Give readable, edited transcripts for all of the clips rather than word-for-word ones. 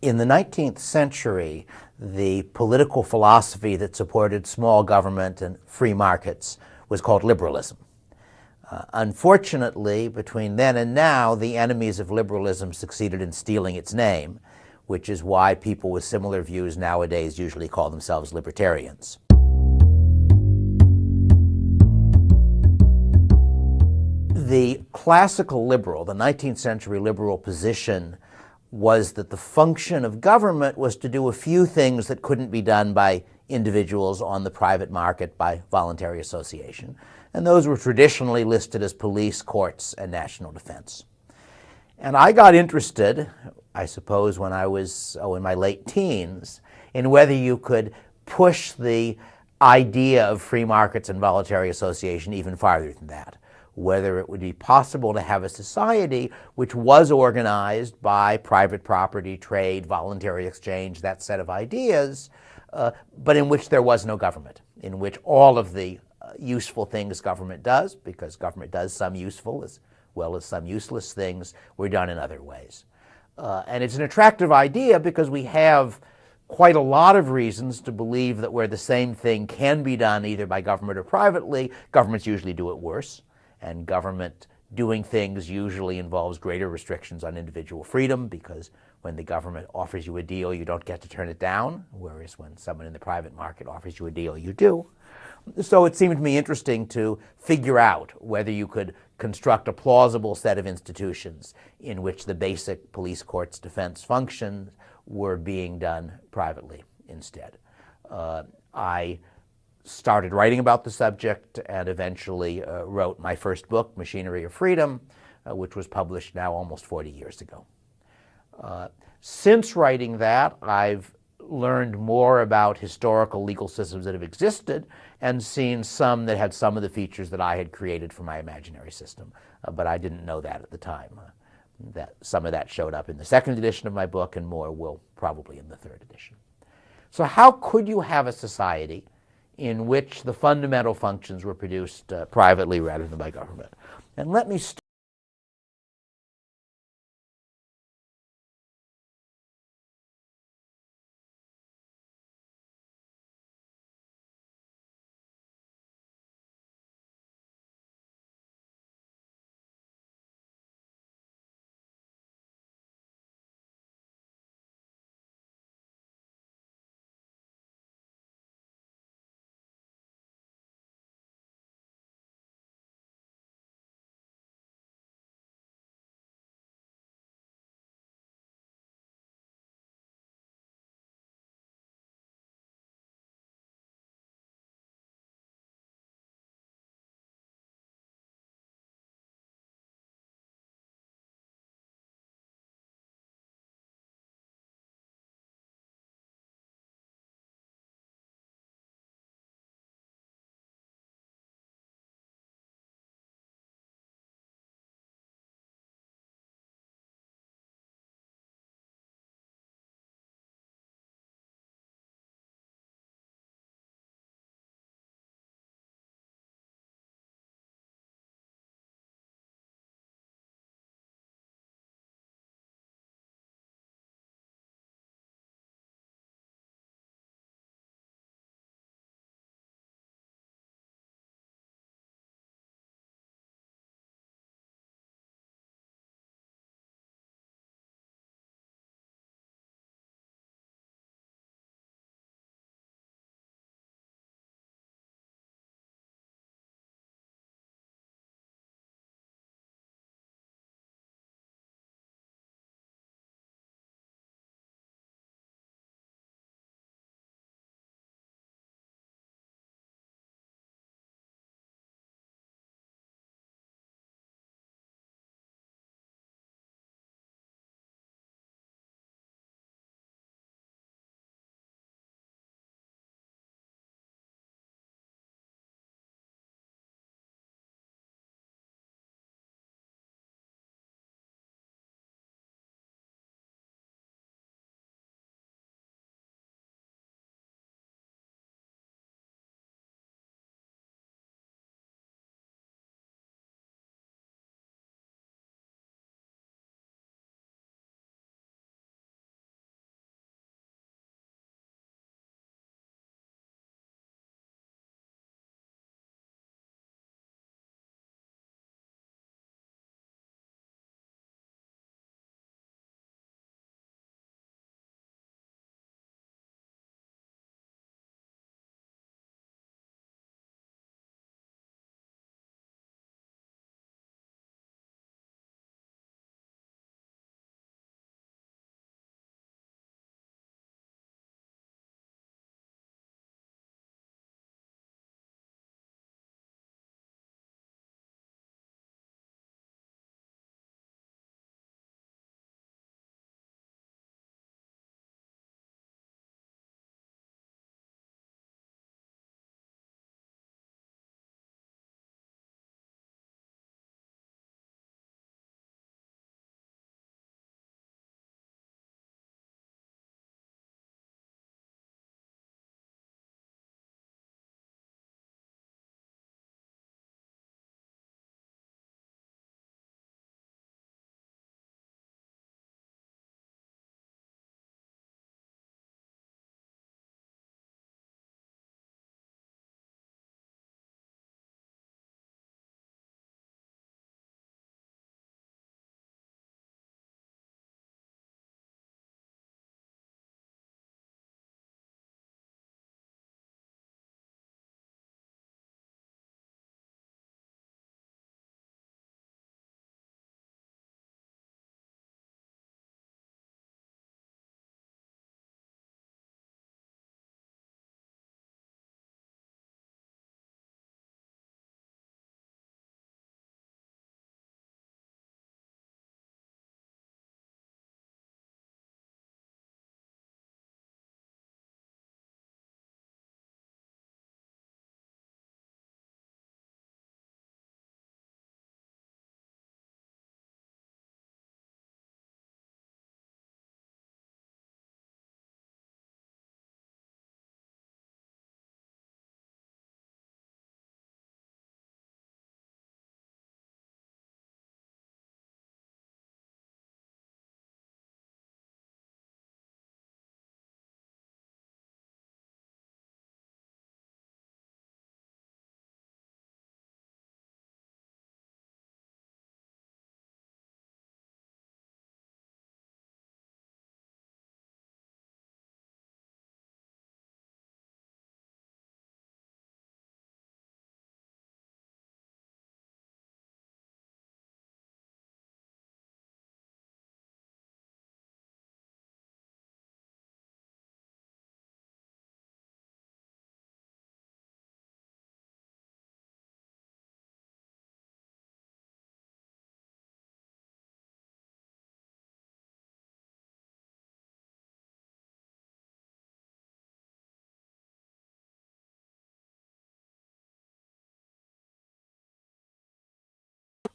In the 19th century, the political philosophy that supported small government and free markets was called liberalism. Unfortunately, between then and now, the enemies of liberalism succeeded in stealing its name, which is why people with similar views nowadays usually call themselves libertarians. The classical liberal, the 19th century liberal position was that the function of government was to do a few things that couldn't be done by individuals on the private market by voluntary association. And those were traditionally listed as police, courts, and national defense. And I got interested, I suppose when I was in my late teens, in whether you could push the idea of free markets and voluntary association even farther than that. Whether it would be possible to have a society which was organized by private property, trade, voluntary exchange, that set of ideas, but in which there was no government, in which all of the useful things government does, because government does some useful as well as some useless things, were done in other ways. And it's an attractive idea because we have quite a lot of reasons to believe that where the same thing can be done either by government or privately, governments usually do it worse. And government doing things usually involves greater restrictions on individual freedom, because when the government offers you a deal, you don't get to turn it down, whereas when someone in the private market offers you a deal, you do. So it seemed to me interesting to figure out whether you could construct a plausible set of institutions in which the basic police, courts, defense functions were being done privately instead. I started writing about the subject and eventually wrote my first book, Machinery of Freedom, which was published now almost 40 years ago. Since writing that, I've learned more about historical legal systems that have existed and seen some that had some of the features that I had created for my imaginary system, but I didn't know that at the time. That some of that showed up in the second edition of my book, and more will probably in the third edition. So how could you have a society in which the fundamental functions were produced privately rather than by government? And let me start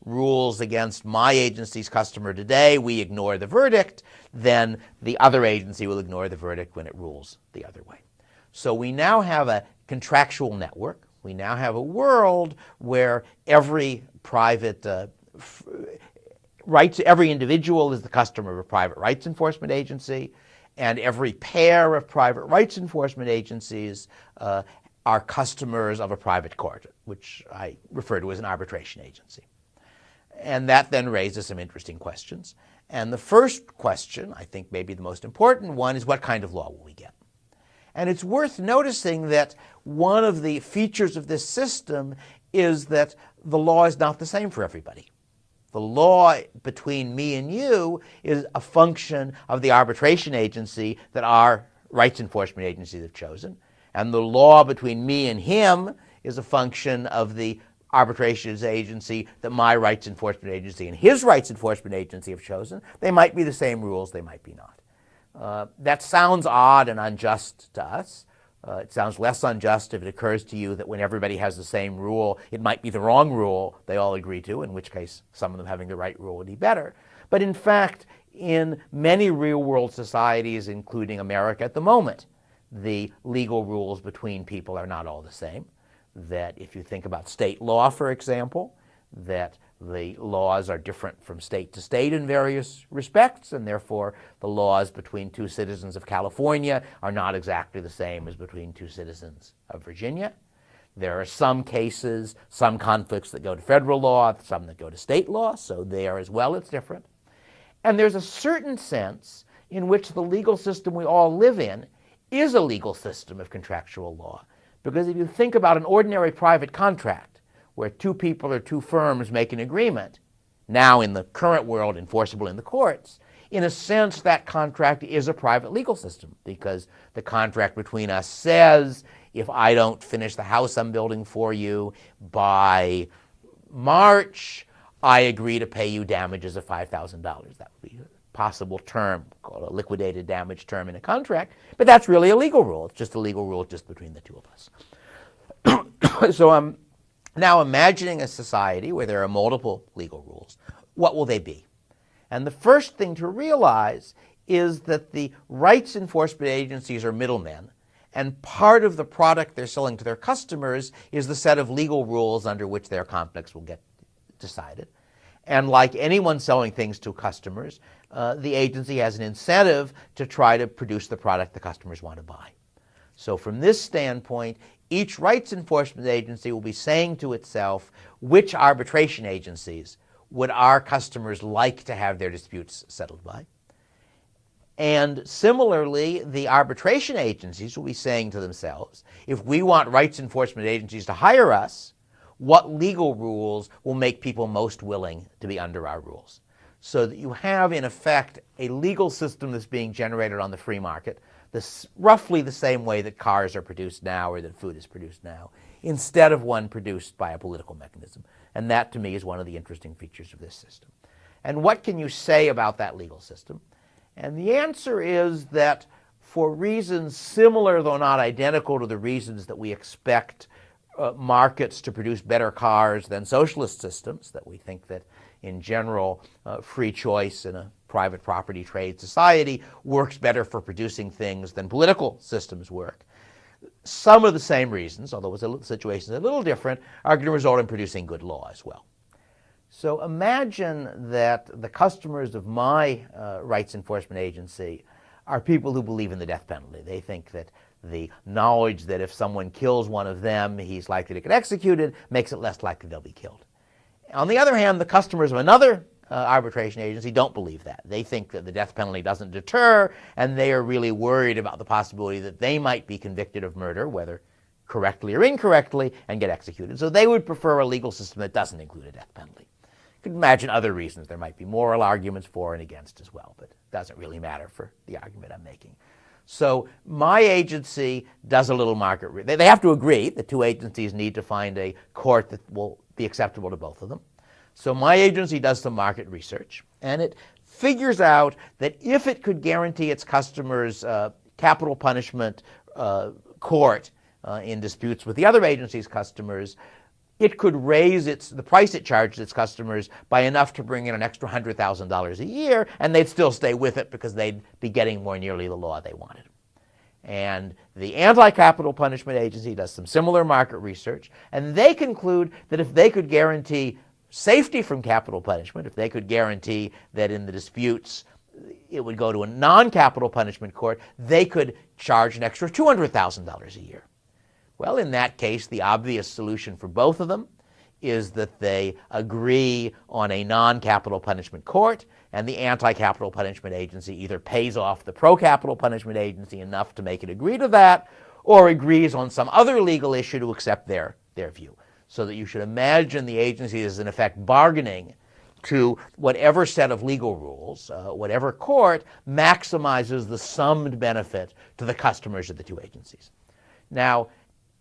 rules against my agency's customer today, we ignore the verdict, then the other agency will ignore the verdict when it rules the other way. So we now have a contractual network. We now have a world where every private every individual is the customer of a private rights enforcement agency, and every pair of private rights enforcement agencies are customers of a private court, which I refer to as an arbitration agency. And that then raises some interesting questions. And the first question, I think maybe the most important one, is what kind of law will we get? And it's worth noticing that one of the features of this system is that the law is not the same for everybody. The law between me and you is a function of the arbitration agency that our rights enforcement agencies have chosen. And the law between me and him is a function of the arbitration agency that my rights enforcement agency and his rights enforcement agency have chosen. They might be the same rules, they might be not. That sounds odd and unjust to us. It sounds less unjust if it occurs to you that when everybody has the same rule, it might be the wrong rule they all agree to, in which case some of them having the right rule would be better. But in fact, in many real-world societies, including America at the moment, the legal rules between people are not all the same. That if you think about state law, for example, that the laws are different from state to state in various respects, and therefore the laws between two citizens of California are not exactly the same as between two citizens of Virginia. There are some cases, some conflicts that go to federal law, some that go to state law, so there as well it's different. And there's a certain sense in which the legal system we all live in is a legal system of contractual law. Because if you think about an ordinary private contract, where two people or two firms make an agreement, now in the current world enforceable in the courts, in a sense that contract is a private legal system, because the contract between us says, if I don't finish the house I'm building for you by March, I agree to pay you damages of $5,000. That would be a possible term, called a liquidated damage term in a contract, but that's really a legal rule. It's just a legal rule just between the two of us. So I'm now imagining a society where there are multiple legal rules. What will they be? And the first thing to realize is that the rights enforcement agencies are middlemen, and part of the product they're selling to their customers is the set of legal rules under which their conflicts will get decided. And like anyone selling things to customers, the agency has an incentive to try to produce the product the customers want to buy. So from this standpoint, each rights enforcement agency will be saying to itself, which arbitration agencies would our customers like to have their disputes settled by? And similarly, the arbitration agencies will be saying to themselves, if we want rights enforcement agencies to hire us, what legal rules will make people most willing to be under our rules? So that you have, in effect, a legal system that's being generated on the free market, roughly the same way that cars are produced now or that food is produced now, instead of one produced by a political mechanism. And that, to me, is one of the interesting features of this system. And what can you say about that legal system? And the answer is that for reasons similar, though not identical, to the reasons that we expect markets to produce better cars than socialist systems, that we think that in general free choice in a private property trade society works better for producing things than political systems work. Some of the same reasons, although the situation is a little different, are going to result in producing good law as well. So imagine that the customers of my rights enforcement agency are people who believe in the death penalty. They think that the knowledge that if someone kills one of them, he's likely to get executed, makes it less likely they'll be killed. On the other hand, the customers of another arbitration agency don't believe that. They think that the death penalty doesn't deter, and they are really worried about the possibility that they might be convicted of murder, whether correctly or incorrectly, and get executed. So they would prefer a legal system that doesn't include a death penalty. You could imagine other reasons. There might be moral arguments for and against as well, but it doesn't really matter for the argument I'm making. So my agency does a little market. They have to agree. The two agencies need to find a court that will be acceptable to both of them. So my agency does some market research, and it figures out that if it could guarantee its customers capital punishment court in disputes with the other agency's customers, it could raise the price it charges its customers by enough to bring in an extra $100,000 a year, and they'd still stay with it because they'd be getting more nearly the law they wanted. And the Anti-Capital Punishment Agency does some similar market research, and they conclude that if they could guarantee safety from capital punishment, if they could guarantee that in the disputes it would go to a non-capital punishment court, they could charge an extra $200,000 a year. Well, in that case, the obvious solution for both of them is that they agree on a non-capital punishment court, and the Anti-Capital Punishment Agency either pays off the pro-capital punishment agency enough to make it agree to that, or agrees on some other legal issue to accept their view. So that you should imagine the agency is in effect bargaining to whatever set of legal rules, whatever court maximizes the summed benefit to the customers of the two agencies. Now,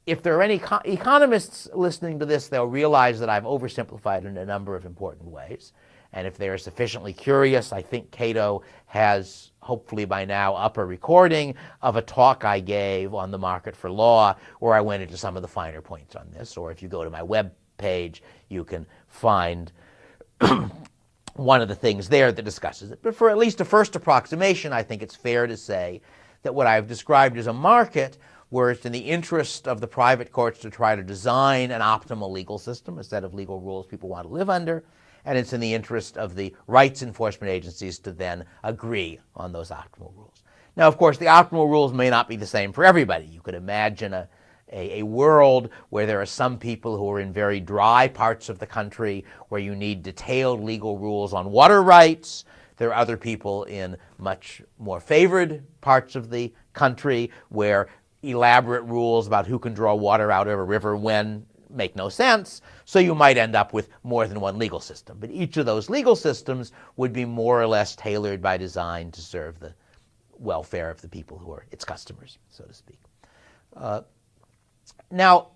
if there are any economists listening to this, they'll realize that I've oversimplified in a number of important ways. And if they are sufficiently curious, I think Cato has, hopefully by now, up a recording of a talk I gave on the market for law where I went into some of the finer points on this. Or if you go to my web page, you can find one of the things there that discusses it. But for at least a first approximation, I think it's fair to say that what I've described as a market where it's in the interest of the private courts to try to design an optimal legal system, a set of legal rules people want to live under, and it's in the interest of the rights enforcement agencies to then agree on those optimal rules. Now, of course, the optimal rules may not be the same for everybody. You could imagine a world where there are some people who are in very dry parts of the country where you need detailed legal rules on water rights. There are other people in much more favored parts of the country where elaborate rules about who can draw water out of a river when make no sense, so you might end up with more than one legal system. But each of those legal systems would be more or less tailored by design to serve the welfare of the people who are its customers, so to speak. Now,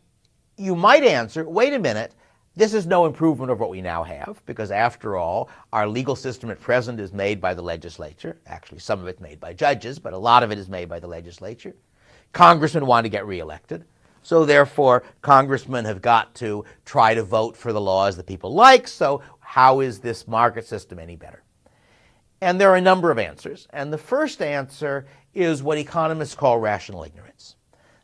you might answer, wait a minute, this is no improvement of what we now have, because after all, our legal system at present is made by the legislature. Actually, some of it's made by judges, but a lot of it is made by the legislature. Congressmen want to get reelected. So therefore, congressmen have got to try to vote for the laws that people like. So how is this market system any better? And there are a number of answers. And the first answer is what economists call rational ignorance.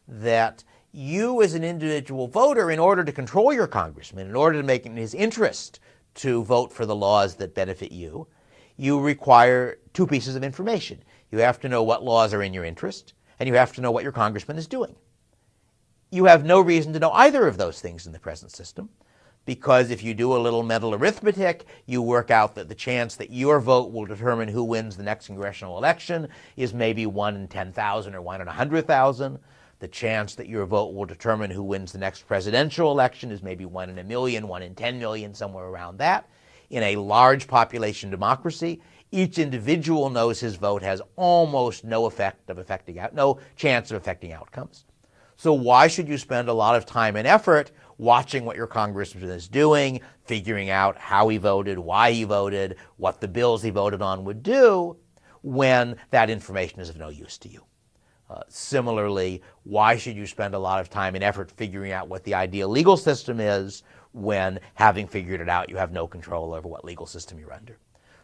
That you as an individual voter, in order to control your congressman, in order to make it in his interest to vote for the laws that benefit you, you require two pieces of information. You have to know what laws are in your interest, and you have to know what your congressman is doing. You have no reason to know either of those things in the present system, because if you do a little mental arithmetic, you work out that the chance that your vote will determine who wins the next congressional election is maybe 1 in 10,000 or 1 in 100,000. The chance that your vote will determine who wins the next presidential election is maybe 1 in a million, 1 in 10 million, somewhere around that. In a large population democracy, each individual knows his vote has almost no chance of affecting outcomes. So why should you spend a lot of time and effort watching what your congressman is doing, figuring out how he voted, why he voted, what the bills he voted on would do, when that information is of no use to you? Similarly, why should you spend a lot of time and effort figuring out what the ideal legal system is when, having figured it out, you have no control over what legal system you're under?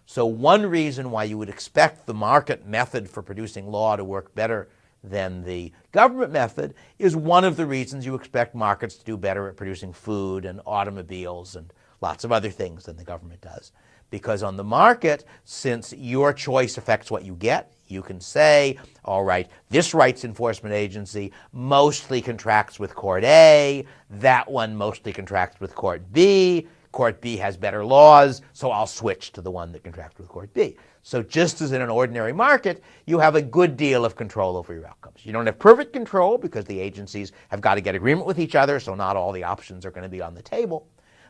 So one reason why you would expect the market method for producing law to work better than the government method is one of the reasons you expect markets to do better at producing food and automobiles and lots of other things than the government does. Because on the market, since your choice affects what you get, you can say, all right, this rights enforcement agency mostly contracts with Court A, that one mostly contracts with Court B. Court B has better laws, so I'll switch to the one that contracts with Court B. So just as in an ordinary market, you have a good deal of control over your outcomes. You don't have perfect control because the agencies have got to get agreement with each other, so not all the options are going to be on the table.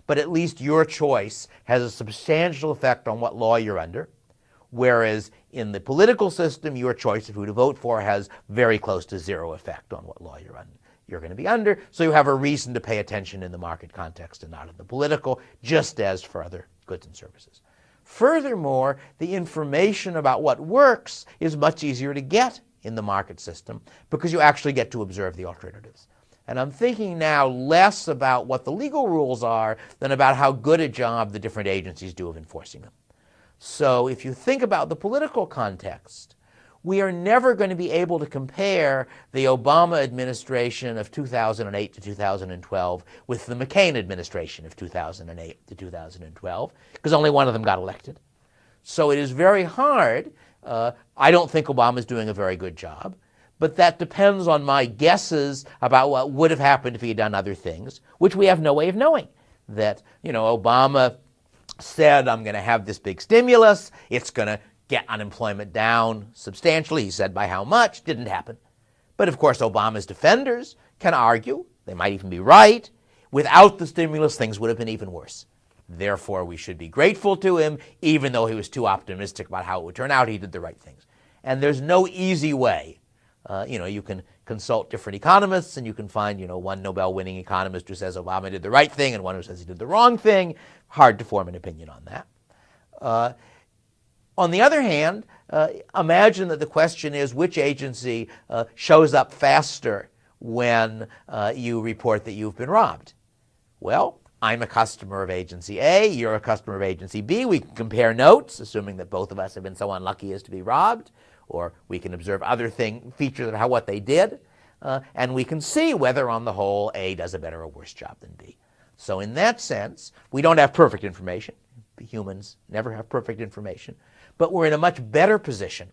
But at least your choice has a substantial effect on what law you're under, whereas in the political system, your choice of who to vote for has very close to zero effect on what law you're going to be under. So you have a reason to pay attention in the market context and not in the political, just as for other goods and services. Furthermore, the information about what works is much easier to get in the market system because you actually get to observe the alternatives. And I'm thinking now less about what the legal rules are than about how good a job the different agencies do of enforcing them. So if you think about the political context, we are never going to be able to compare the Obama administration of 2008 to 2012 with the McCain administration of 2008 to 2012, because only one of them got elected. So it is very hard. I don't think Obama is doing a very good job, but that depends on my guesses about what would have happened if he had done other things, which we have no way of knowing. That, Obama said, I'm going to have this big stimulus. It's going to get unemployment down substantially. He said by how much. Didn't happen. But of course, Obama's defenders can argue, they might even be right, without the stimulus, things would have been even worse. Therefore, we should be grateful to him, even though he was too optimistic about how it would turn out. He did the right things. And there's no easy way. You can consult different economists, and you can find, one Nobel-winning economist who says Obama did the right thing and one who says he did the wrong thing. Hard to form an opinion on that. On the other hand, imagine that the question is which agency shows up faster when you report that you've been robbed. Well, I'm a customer of agency A, you're a customer of agency B. We can compare notes, assuming that both of us have been so unlucky as to be robbed, or we can observe other features of what they did, and we can see whether on the whole A does a better or worse job than B. So in that sense, we don't have perfect information. Humans never have perfect information. But we're in a much better position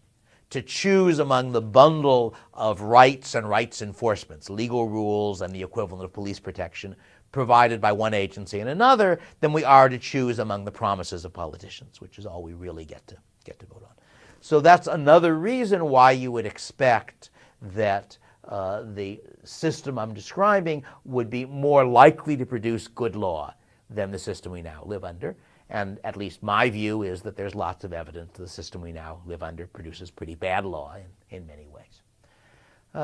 to choose among the bundle of rights and rights enforcements, legal rules and the equivalent of police protection provided by one agency and another, than we are to choose among the promises of politicians, which is all we really get to vote on. So that's another reason why you would expect that the system I'm describing would be more likely to produce good law than the system we now live under. And at least my view is that there's lots of evidence the system we now live under produces pretty bad law in many ways.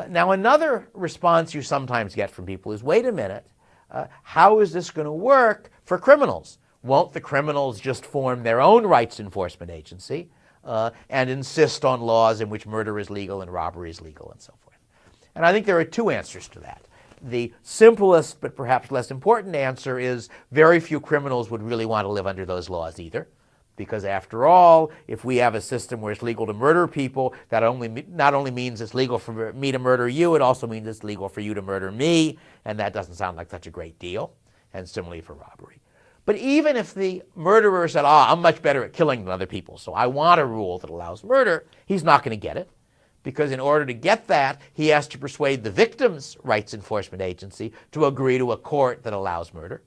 Now, another response you sometimes get from people is, wait a minute, how is this going to work for criminals? Won't the criminals just form their own rights enforcement agency and insist on laws in which murder is legal and robbery is legal and so forth? And I think there are two answers to that. The simplest but perhaps less important answer is very few criminals would really want to live under those laws either. Because after all, if we have a system where it's legal to murder people, that not only means it's legal for me to murder you, it also means it's legal for you to murder me, and that doesn't sound like such a great deal, and similarly for robbery. But even if the murderer said, I'm much better at killing than other people, so I want a rule that allows murder, he's not going to get it. Because in order to get that, he has to persuade the victim's rights enforcement agency to agree to a court that allows murder.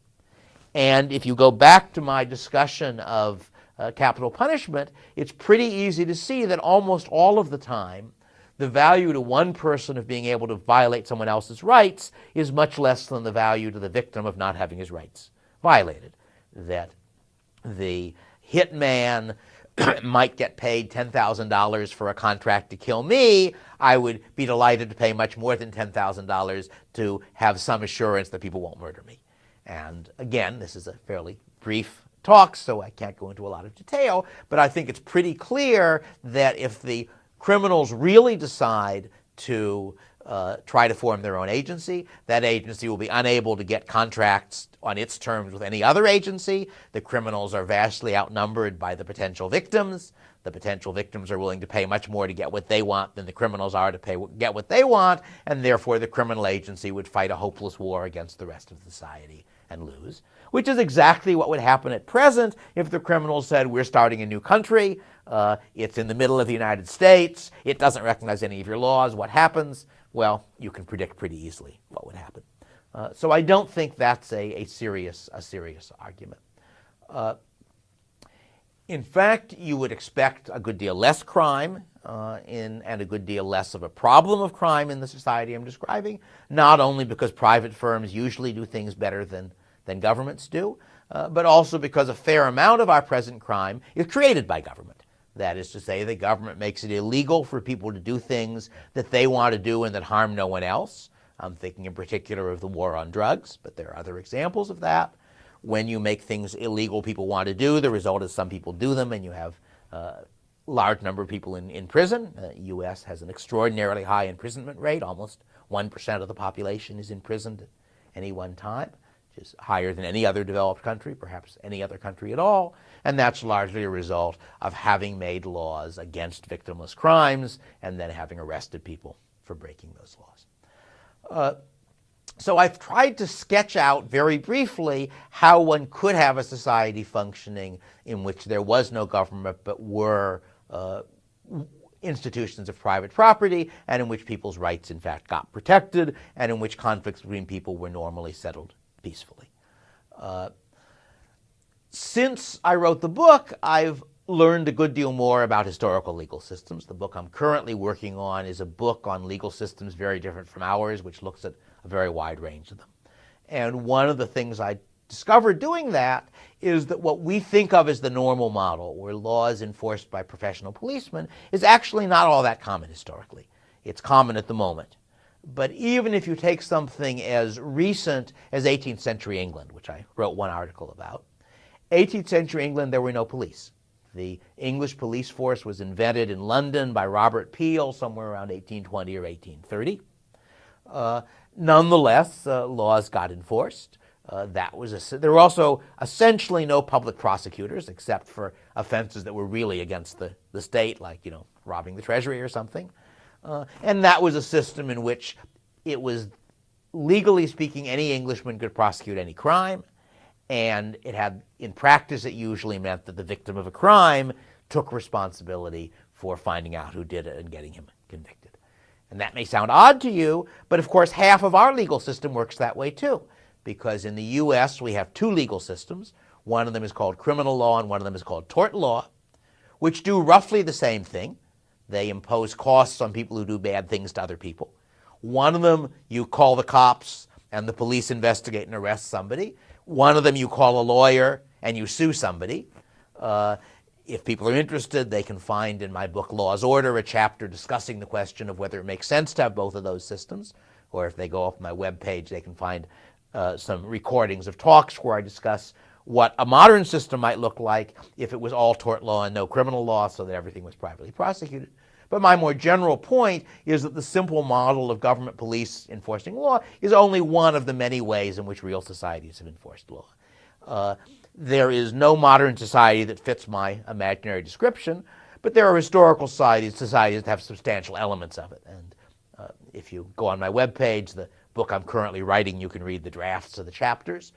And if you go back to my discussion of capital punishment, it's pretty easy to see that almost all of the time, the value to one person of being able to violate someone else's rights is much less than the value to the victim of not having his rights violated. That the hitman might get paid $10,000 for a contract to kill me, I would be delighted to pay much more than $10,000 to have some assurance that people won't murder me. And again, this is a fairly brief talk, so I can't go into a lot of detail, but I think it's pretty clear that if the criminals really decide to try to form their own agency, that agency will be unable to get contracts on its terms with any other agency. The criminals are vastly outnumbered by the potential victims. The potential victims are willing to pay much more to get what they want than the criminals are to get what they want, and therefore the criminal agency would fight a hopeless war against the rest of society and lose, which is exactly what would happen at present if the criminals said, we're starting a new country, it's in the middle of the United States, it doesn't recognize any of your laws. What happens? Well, you can predict pretty easily what would happen. So I don't think that's a serious argument. In fact, you would expect a good deal less crime and a good deal less of a problem of crime in the society I'm describing, not only because private firms usually do things better than governments do, but also because a fair amount of our present crime is created by government. That is to say, the government makes it illegal for people to do things that they want to do and that harm no one else. I'm thinking in particular of the war on drugs, but there are other examples of that. When you make things illegal people want to do, the result is some people do them and you have a large number of people in prison. The U.S. has an extraordinarily high imprisonment rate, almost 1% of the population is imprisoned at any one time, which is higher than any other developed country, perhaps any other country at all. And that's largely a result of having made laws against victimless crimes and then having arrested people for breaking those laws. So I've tried to sketch out very briefly how one could have a society functioning in which there was no government but were institutions of private property, and in which people's rights in fact got protected, and in which conflicts between people were normally settled peacefully. Since I wrote the book, I've learned a good deal more about historical legal systems. The book I'm currently working on is a book on legal systems very different from ours, which looks at a very wide range of them. And one of the things I discovered doing that is that what we think of as the normal model, where laws enforced by professional policemen, is actually not all that common historically. It's common at the moment. But even if you take something as recent as 18th century England, which I wrote one article about, 18th century England, there were no police. The English police force was invented in London by Robert Peel somewhere around 1820 or 1830. Nonetheless, laws got enforced. There were also essentially no public prosecutors except for offenses that were really against the state, like robbing the treasury or something. And that was a system in which it was, legally speaking, any Englishman could prosecute any crime. And in practice, it usually meant that the victim of a crime took responsibility for finding out who did it and getting him convicted. And that may sound odd to you, but of course half of our legal system works that way too. Because in the US we have two legal systems. One of them is called criminal law and one of them is called tort law, which do roughly the same thing. They impose costs on people who do bad things to other people. One of them, you call the cops and the police investigate and arrest somebody. One of them, you call a lawyer and you sue somebody. If people are interested, they can find in my book, Law's Order, a chapter discussing the question of whether it makes sense to have both of those systems. Or if they go off my webpage, they can find some recordings of talks where I discuss what a modern system might look like if it was all tort law and no criminal law, so that everything was privately prosecuted. But my more general point is that the simple model of government police enforcing law is only one of the many ways in which real societies have enforced law. There is no modern society that fits my imaginary description, but there are historical societies that have substantial elements of it. And if you go on my webpage, the book I'm currently writing, you can read the drafts of the chapters.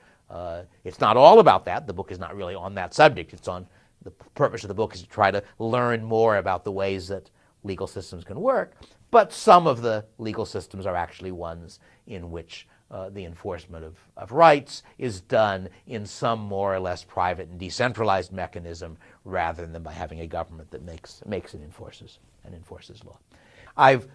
It's not all about that. The book is not really on that subject. The purpose of the book is to try to learn more about the ways that legal systems can work, but some of the legal systems are actually ones in which the enforcement of rights is done in some more or less private and decentralized mechanism rather than by having a government that makes and enforces law. I've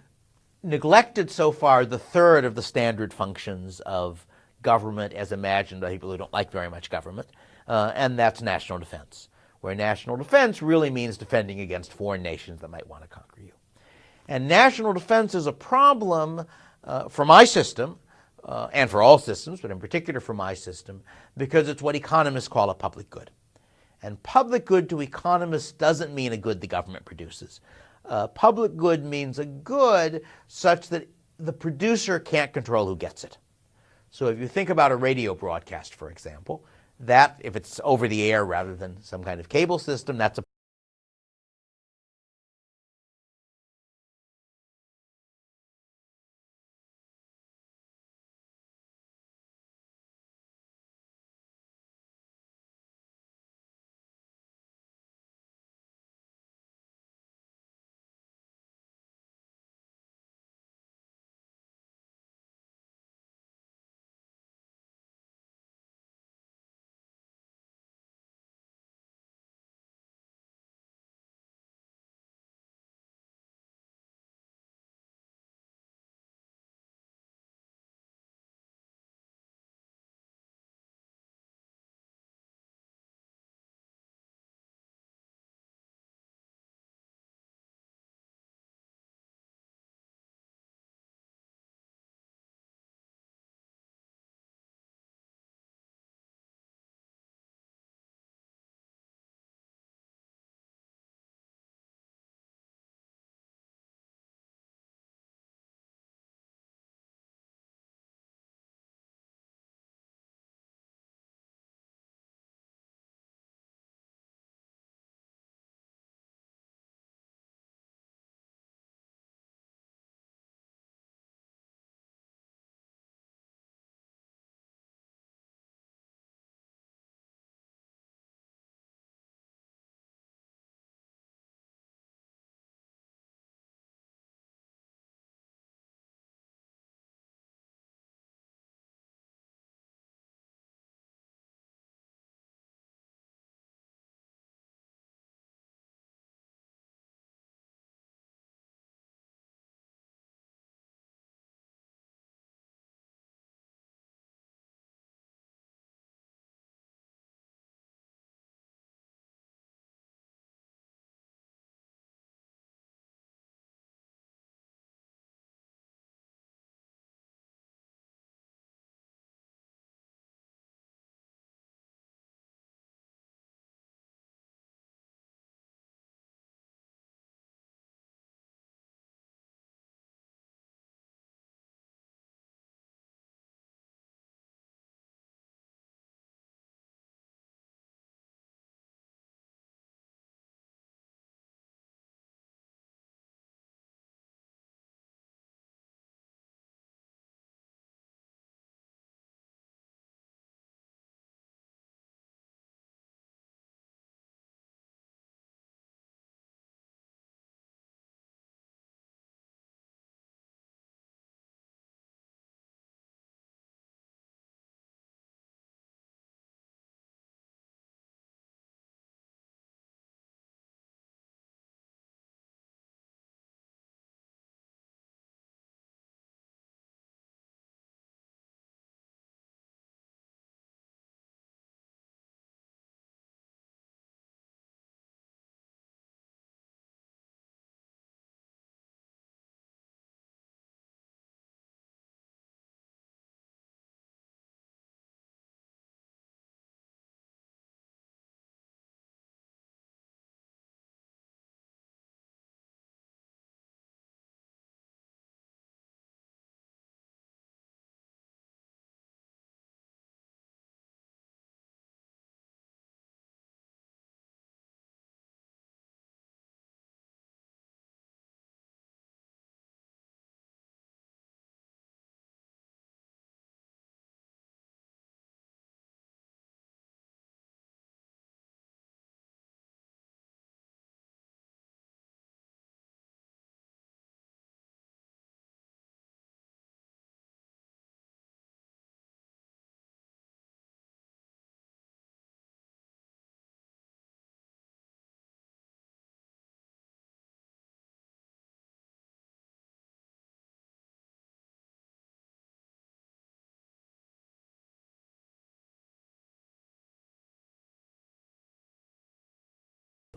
neglected so far the third of the standard functions of government as imagined by people who don't like very much government, and that's national defense, where national defense really means defending against foreign nations that might want to conquer you. And national defense is a problem for my system, and for all systems, but in particular for my system, because it's what economists call a public good. And public good to economists doesn't mean a good the government produces. Public good means a good such that the producer can't control who gets it. So if you think about a radio broadcast, for example, that, if it's over the air rather than some kind of cable system, that's a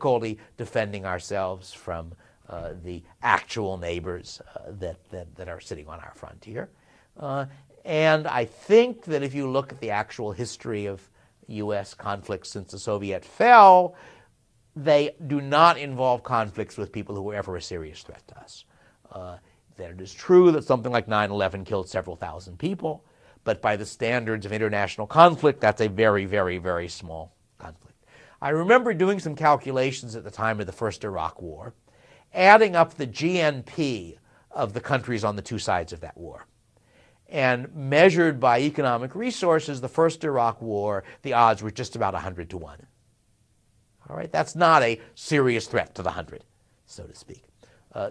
difficulty defending ourselves from the actual neighbors that are sitting on our frontier. And I think that if you look at the actual history of U.S. conflicts since the Soviet fell, they do not involve conflicts with people who were ever a serious threat to us. That it is true that something like 9/11 killed several thousand people, but by the standards of international conflict, that's a very, very, very small conflict. I remember doing some calculations at the time of the first Iraq War, adding up the GNP of the countries on the two sides of that war. And measured by economic resources, the first Iraq War, the odds were just about 100 to 1. All right, that's not a serious threat to the 100, so to speak.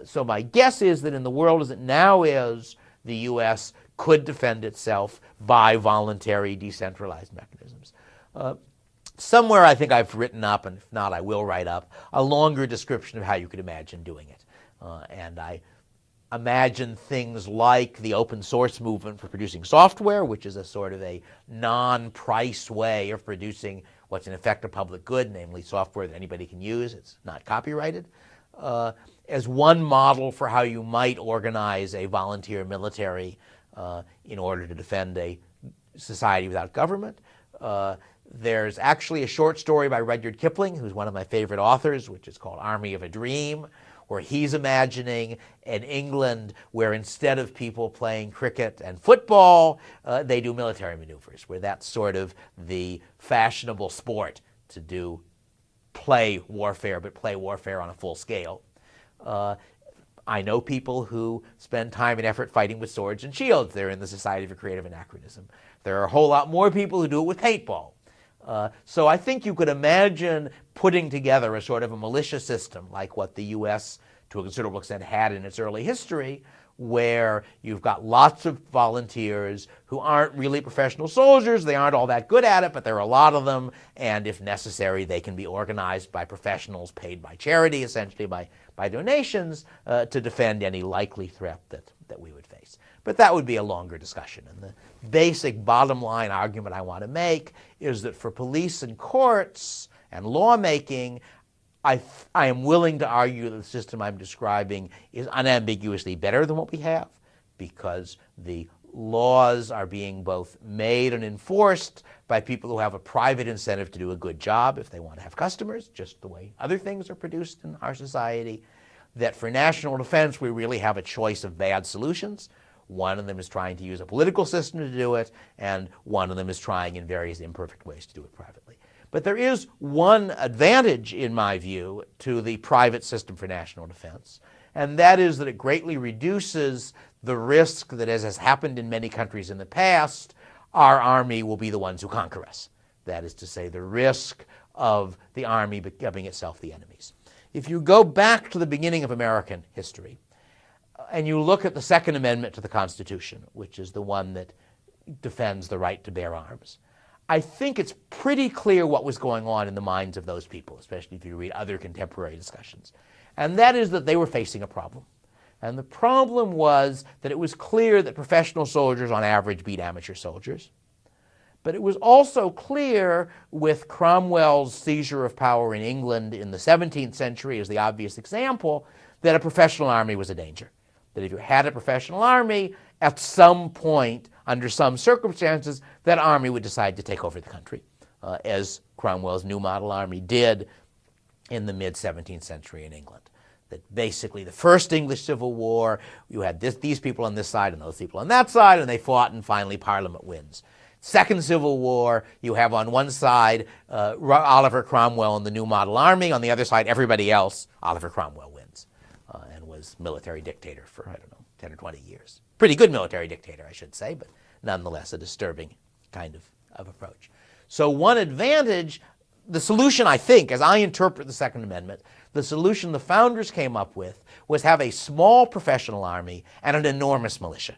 So my guess is that in the world as it now is, the U.S. could defend itself by voluntary decentralized mechanisms. Somewhere I think I've written up, and if not I will write up, a longer description of how you could imagine doing it. And I imagine things like the open source movement for producing software, which is a sort of a non-price way of producing what's in effect a public good, namely software that anybody can use. It's not copyrighted. As one model for how you might organize a volunteer military in order to defend a society without government. There's actually a short story by Rudyard Kipling, who's one of my favorite authors, which is called Army of a Dream, where he's imagining an England where instead of people playing cricket and football, they do military maneuvers, where that's sort of the fashionable sport to play warfare, but play warfare on a full scale. I know people who spend time and effort fighting with swords and shields. They're in the Society for Creative Anachronism. There are a whole lot more people who do it with paintball. So I think you could imagine putting together a sort of a militia system like what the U.S. to a considerable extent had in its early history, where you've got lots of volunteers who aren't really professional soldiers. They aren't all that good at it, but there are a lot of them, and if necessary, they can be organized by professionals paid by charity, essentially by donations, to defend any likely threat that we would face. But that would be a longer discussion. And the basic bottom line argument I want to make is that for police and courts and lawmaking, I am willing to argue that the system I'm describing is unambiguously better than what we have, because the laws are being both made and enforced by people who have a private incentive to do a good job if they want to have customers, just the way other things are produced in our society. That for national defense, we really have a choice of bad solutions. One of them is trying to use a political system to do it, and one of them is trying in various imperfect ways to do it privately. But there is one advantage, in my view, to the private system for national defense, and that is that it greatly reduces the risk that, as has happened in many countries in the past, our army will be the ones who conquer us. That is to say, the risk of the army becoming itself the enemies. If you go back to the beginning of American history, and you look at the Second Amendment to the Constitution, which is the one that defends the right to bear arms, I think it's pretty clear what was going on in the minds of those people, especially if you read other contemporary discussions. And that is that they were facing a problem. And the problem was that it was clear that professional soldiers on average beat amateur soldiers. But it was also clear, with Cromwell's seizure of power in England in the 17th century as the obvious example, that a professional army was a danger. That if you had a professional army, at some point, under some circumstances, that army would decide to take over the country, as Cromwell's New Model Army did in the mid-17th century in England. That basically the first English Civil War, you had these people on this side and those people on that side, and they fought, and finally Parliament wins. Second Civil War, you have on one side Oliver Cromwell and the New Model Army. On the other side, everybody else. Oliver Cromwell wins and was military dictator for, 10 or 20 years. Pretty good military dictator, I should say, but nonetheless a disturbing kind of approach. So one advantage, the solution, I think, as I interpret the Second Amendment, the solution the founders came up with was have a small professional army and an enormous militia.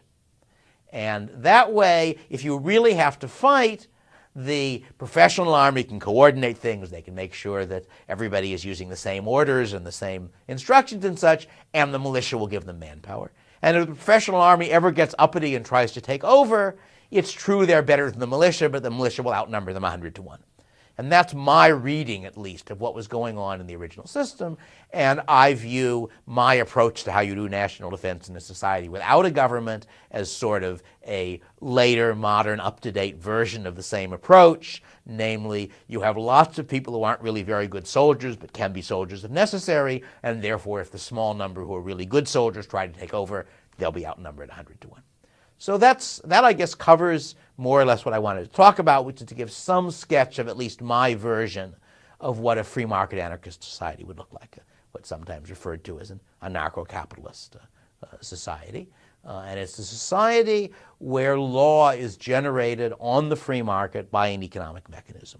And that way, if you really have to fight, the professional army can coordinate things. They can make sure that everybody is using the same orders and the same instructions and such, and the militia will give them manpower. And if the professional army ever gets uppity and tries to take over, it's true they're better than the militia, but the militia will outnumber them 100 to 1. And that's my reading, at least, of what was going on in the original system. And I view my approach to how you do national defense in a society without a government as sort of a later, modern, up-to-date version of the same approach. Namely, you have lots of people who aren't really very good soldiers, but can be soldiers if necessary. And therefore, if the small number who are really good soldiers try to take over, they'll be outnumbered 100 to 1. So that, I guess, covers more or less what I wanted to talk about, which is to give some sketch of at least my version of what a free market anarchist society would look like, what's sometimes referred to as an anarcho-capitalist society. And it's a society where law is generated on the free market by an economic mechanism.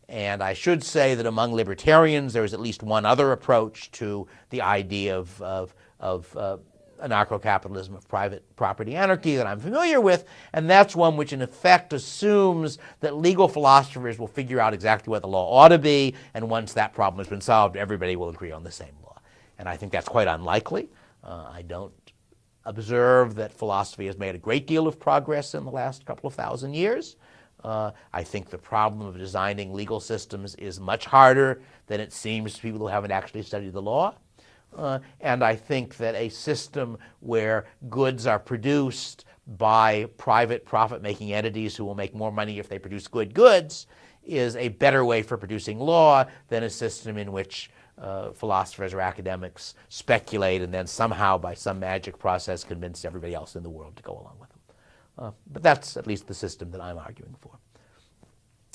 And I should say that among libertarians, there is at least one other approach to the idea of anarcho-capitalism, of private property anarchy that I'm familiar with, and that's one which in effect assumes that legal philosophers will figure out exactly what the law ought to be, and once that problem has been solved, everybody will agree on the same law. And I think that's quite unlikely. I don't observe that philosophy has made a great deal of progress in the last couple of thousand years. I think the problem of designing legal systems is much harder than it seems to people who haven't actually studied the law. And I think that a system where goods are produced by private profit-making entities who will make more money if they produce good goods is a better way for producing law than a system in which philosophers or academics speculate and then somehow by some magic process convince everybody else in the world to go along with them. But that's at least the system that I'm arguing for.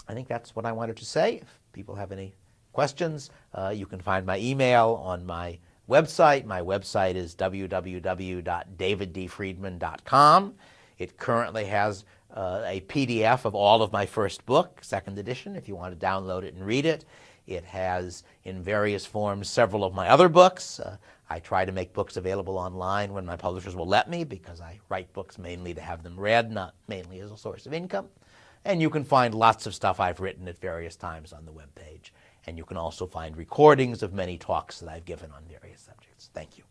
I think that's what I wanted to say. If people have any questions, you can find my email on my website. My website is www.daviddfriedman.com. It currently has a PDF of all of my first book, second edition, if you want to download it and read it. It has, in various forms, several of my other books. I try to make books available online when my publishers will let me, because I write books mainly to have them read, not mainly as a source of income. And you can find lots of stuff I've written at various times on the webpage. And you can also find recordings of many talks that I've given on various subjects. Thank you.